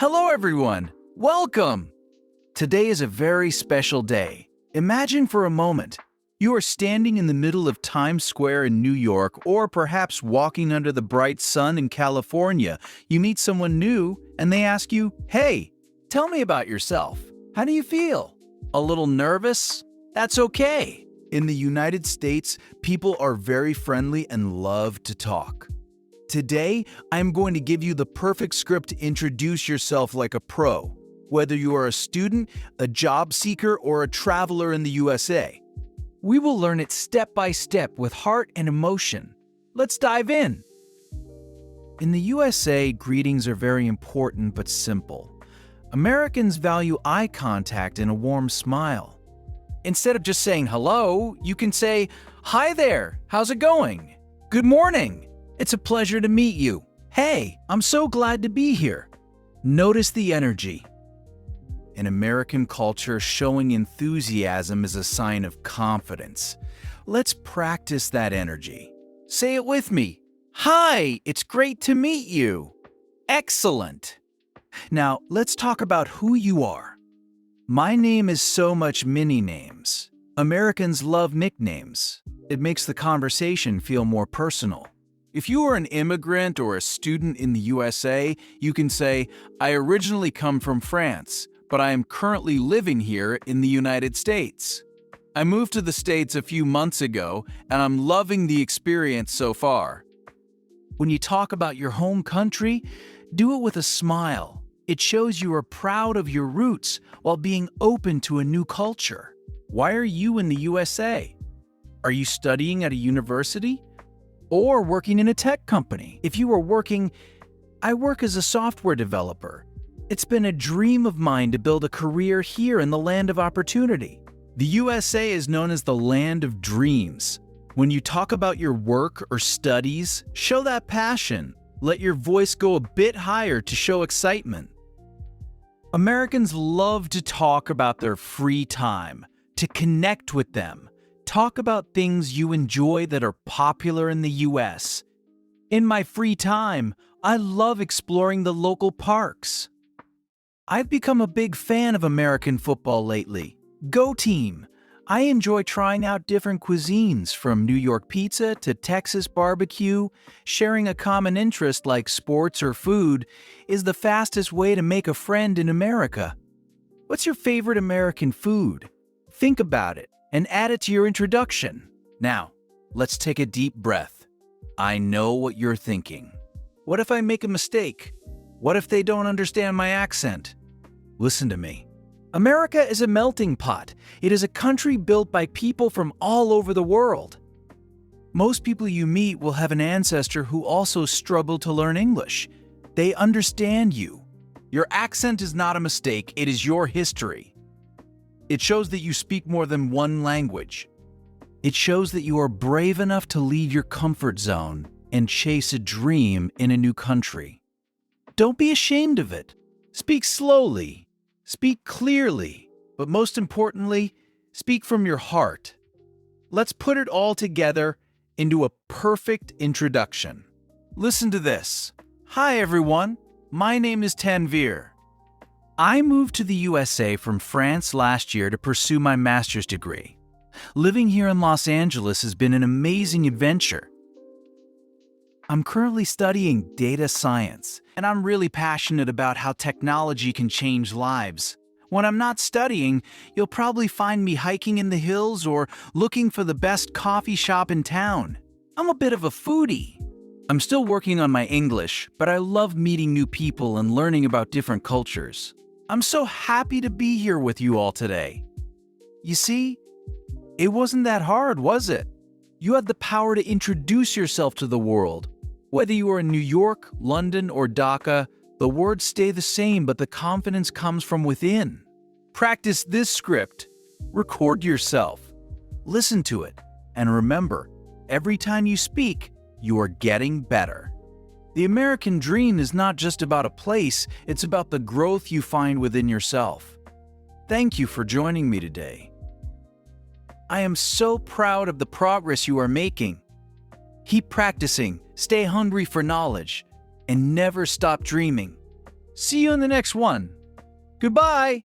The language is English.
Hello, everyone. Welcome. Today is a very special day. Imagine for a moment you are standing in the middle of Times Square in New York, or perhaps walking under the bright sun in California. You meet someone new and they ask you, "Hey, tell me about yourself. How do you feel? A little nervous? That's okay." In the United States, people are very friendly and love to talk. Today, I'm going to give you the perfect script to introduce yourself like a pro, whether you are a student, a job seeker, or a traveler in the USA. We will learn it step by step with heart and emotion. Let's dive in. In the USA, greetings are very important but simple. Americans value eye contact and a warm smile. Instead of just saying hello, you can say, "Hi there, how's it going? Good morning. It's a pleasure to meet you. Hey, I'm so glad to be here." Notice the energy. In American culture, showing enthusiasm is a sign of confidence. Let's practice that energy. Say it with me. "Hi, it's great to meet you." Excellent. Now, let's talk about who you are. My name is so much mini names. Americans love nicknames. It makes the conversation feel more personal. If you are an immigrant or a student in the USA, you can say, "I originally come from France, but I am currently living here in the United States. I moved to the States a few months ago, and I'm loving the experience so far." When you talk about your home country, do it with a smile. It shows you are proud of your roots while being open to a new culture. Why are you in the USA? Are you studying at a university? Or working in a tech company? If you are working, I work as a software developer. It's been a dream of mine to build a career here in the land of opportunity. The USA is known as the land of dreams. When you talk about your work or studies, show that passion. Let your voice go a bit higher to show excitement. Americans love to talk about their free time, to connect with them. Talk about things you enjoy that are popular in the US. In my free time, I love exploring the local parks. I've become a big fan of American football lately. Go team! I enjoy trying out different cuisines, from New York pizza to Texas barbecue. Sharing a common interest like sports or food is the fastest way to make a friend in America. What's your favorite American food? Think about it and add it to your introduction. Now, let's take a deep breath. I know what you're thinking. What if I make a mistake? What if they don't understand my accent? Listen to me. America is a melting pot. It is a country built by people from all over the world. Most people you meet will have an ancestor who also struggled to learn English. They understand you. Your accent is not a mistake, it is your history. It shows that you speak more than one language. It shows that you are brave enough to leave your comfort zone and chase a dream in a new country. Don't be ashamed of it. Speak slowly, speak clearly, but most importantly, speak from your heart. Let's put it all together into a perfect introduction. Listen to this. Hi everyone, my name is Tanvir. I moved to the USA from France last year to pursue my master's degree. Living here in Los Angeles has been an amazing adventure. I'm currently studying data science, and I'm really passionate about how technology can change lives. When I'm not studying, you'll probably find me hiking in the hills or looking for the best coffee shop in town. I'm a bit of a foodie. I'm still working on my English, but I love meeting new people and learning about different cultures. I'm so happy to be here with you all today. You see, it wasn't that hard, was it? You had the power to introduce yourself to the world. Whether you are in New York, London, or Dhaka, the words stay the same, but the confidence comes from within. Practice this script. Record yourself. Listen to it. And remember, every time you speak, you are getting better. The American dream is not just about a place, it's about the growth you find within yourself. Thank you for joining me today. I am so proud of the progress you are making. Keep practicing, stay hungry for knowledge, and never stop dreaming. See you in the next one. Goodbye!